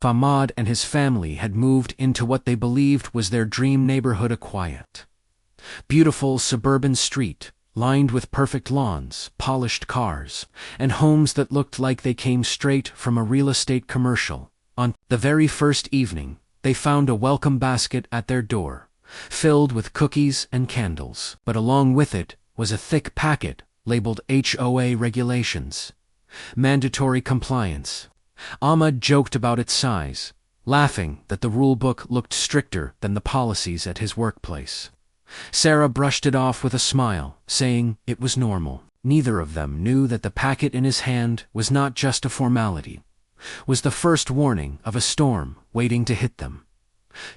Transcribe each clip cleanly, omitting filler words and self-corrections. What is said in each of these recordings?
Ahmad and his family had moved into what they believed was their dream neighborhood, a quiet, beautiful suburban street, lined with perfect lawns, polished cars, and homes that looked like they came straight from a real estate commercial. On the very first evening, they found a welcome basket at their door, filled with cookies and candles, but along with it was a thick packet labeled HOA regulations, mandatory compliance. Ahmad joked about its size, laughing that the rule book looked stricter than the policies at his workplace. Sarah brushed it off with a smile, saying it was normal. Neither of them knew that the packet in his hand was not just a formality, was the first warning of a storm waiting to hit them.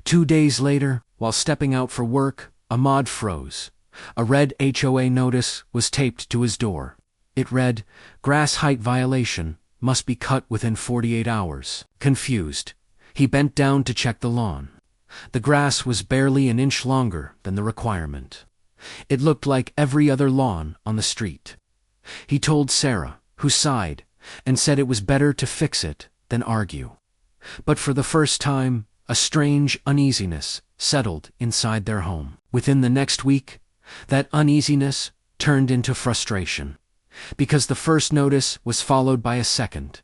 2 days later, while stepping out for work, Ahmad froze. A red HOA notice was taped to his door. It read, "Grass height violation, must be cut within 48 hours. Confused, he bent down to check the lawn. The grass was barely an inch longer than the requirement. It looked like every other lawn on the street. He told Sarah, who sighed, and said it was better to fix it than argue. But for the first time, a strange uneasiness settled inside their home. Within the next week, that uneasiness turned into frustration, because the first notice was followed by a second,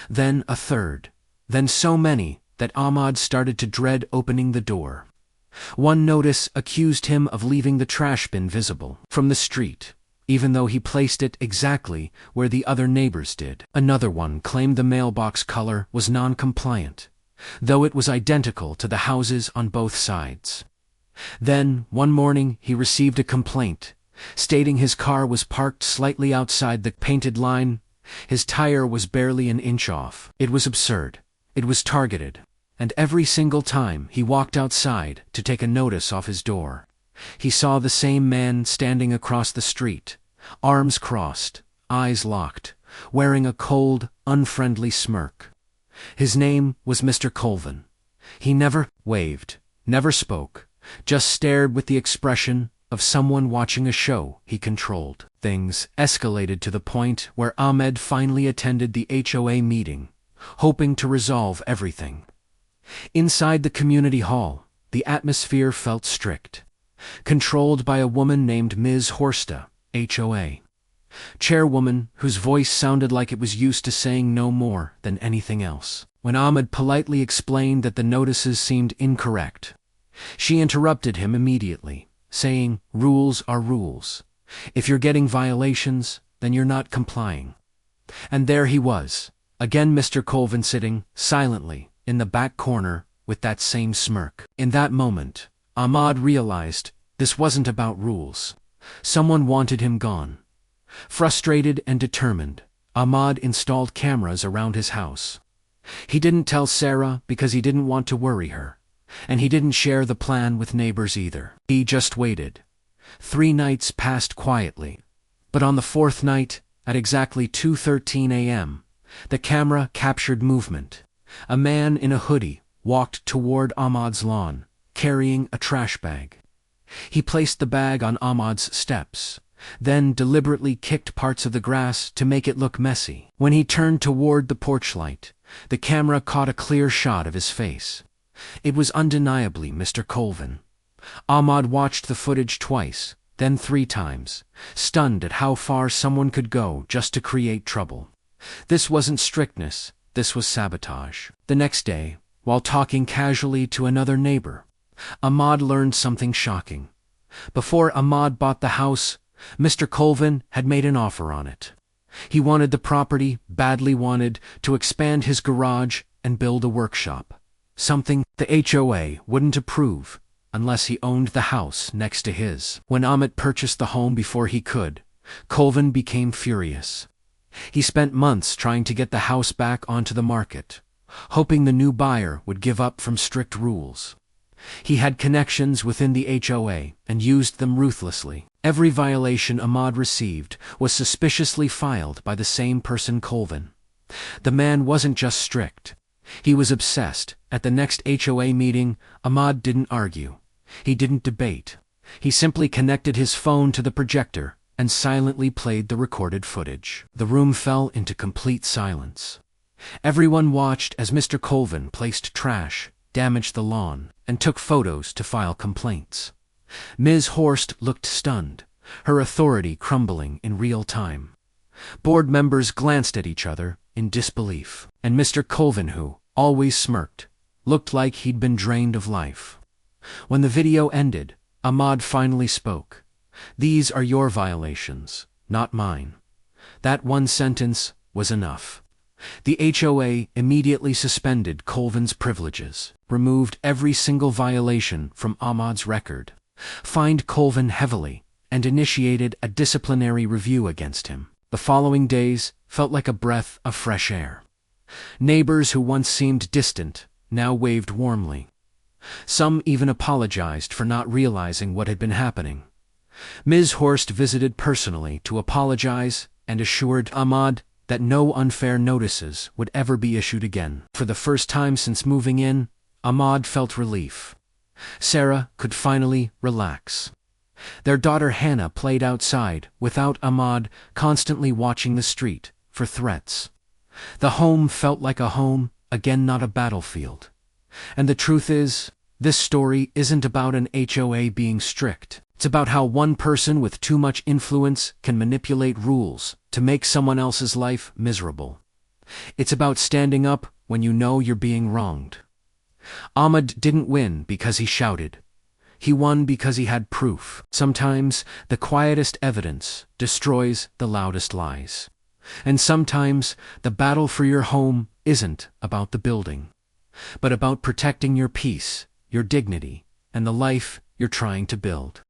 then a third, then so many that Ahmad started to dread opening the door. One notice accused him of leaving the trash bin visible from the street, even though he placed it exactly where the other neighbors did. Another one claimed the mailbox color was non-compliant, though it was identical to the houses on both sides. Then, one morning, he received a complaint, stating his car was parked slightly outside the painted line. His tire was barely an inch off. It was absurd. It was targeted. And every single time he walked outside to take a notice off his door, he saw the same man standing across the street, arms crossed, eyes locked, wearing a cold, unfriendly smirk. His name was Mr. Colvin. He never waved, never spoke, just stared with the expression of someone watching a show he controlled. Things escalated to the point where Ahmed finally attended the HOA meeting, hoping to resolve everything. Inside the community hall, the atmosphere felt strict, controlled by a woman named Ms. Horsta, HOA, chairwoman whose voice sounded like it was used to saying no more than anything else. When Ahmed politely explained that the notices seemed incorrect, she interrupted him immediately, saying, "Rules are rules. If you're getting violations, then you're not complying." And there he was, again Mr. Colvin sitting, silently, in the back corner, with that same smirk. In that moment, Ahmad realized this wasn't about rules. Someone wanted him gone. Frustrated and determined, Ahmad installed cameras around his house. He didn't tell Sarah because he didn't want to worry her, and he didn't share the plan with neighbors either. He just waited. 3 nights passed quietly, but on the 4th night, at exactly 2:13 a.m., the camera captured movement. A man in a hoodie walked toward Ahmad's lawn, carrying a trash bag. He placed the bag on Ahmad's steps, then deliberately kicked parts of the grass to make it look messy. When he turned toward the porch light, the camera caught a clear shot of his face. It was undeniably Mr. Colvin. Ahmad watched the footage twice, then 3 times, stunned at how far someone could go just to create trouble. This wasn't strictness, this was sabotage. The next day, while talking casually to another neighbor, Ahmad learned something shocking. Before Ahmad bought the house, Mr. Colvin had made an offer on it. He wanted the property, badly wanted, to expand his garage and build a workshop, something the HOA wouldn't approve unless he owned the house next to his. When Ahmed purchased the home before he could, Colvin became furious. He spent months trying to get the house back onto the market, hoping the new buyer would give up from strict rules. He had connections within the HOA and used them ruthlessly. Every violation Ahmad received was suspiciously filed by the same person, Colvin. The man wasn't just strict. He was obsessed. At the next HOA meeting, Ahmad didn't argue. He didn't debate. He simply connected his phone to the projector and silently played the recorded footage. The room fell into complete silence. Everyone watched as Mr. Colvin placed trash, damaged the lawn, and took photos to file complaints. Ms. Horst looked stunned, her authority crumbling in real time. Board members glanced at each other in disbelief, and Mr. Colvin, who always smirked, looked like he'd been drained of life. When the video ended, Ahmad finally spoke. "These are your violations, not mine." That one sentence was enough. The HOA immediately suspended Colvin's privileges, removed every single violation from Ahmad's record, fined Colvin heavily, and initiated a disciplinary review against him. The following days felt like a breath of fresh air. Neighbors who once seemed distant now waved warmly. Some even apologized for not realizing what had been happening. Ms. Horst visited personally to apologize and assured Ahmad that no unfair notices would ever be issued again. For the first time since moving in, Ahmad felt relief. Sarah could finally relax. Their daughter Hannah played outside without Ahmad constantly watching the street for threats. The home felt like a home, again not a battlefield. And the truth is, this story isn't about an HOA being strict. It's about how one person with too much influence can manipulate rules to make someone else's life miserable. It's about standing up when you know you're being wronged. Ahmad didn't win because he shouted. He won because he had proof. Sometimes the quietest evidence destroys the loudest lies. And sometimes the battle for your home isn't about the building, but about protecting your peace, your dignity, and the life you're trying to build.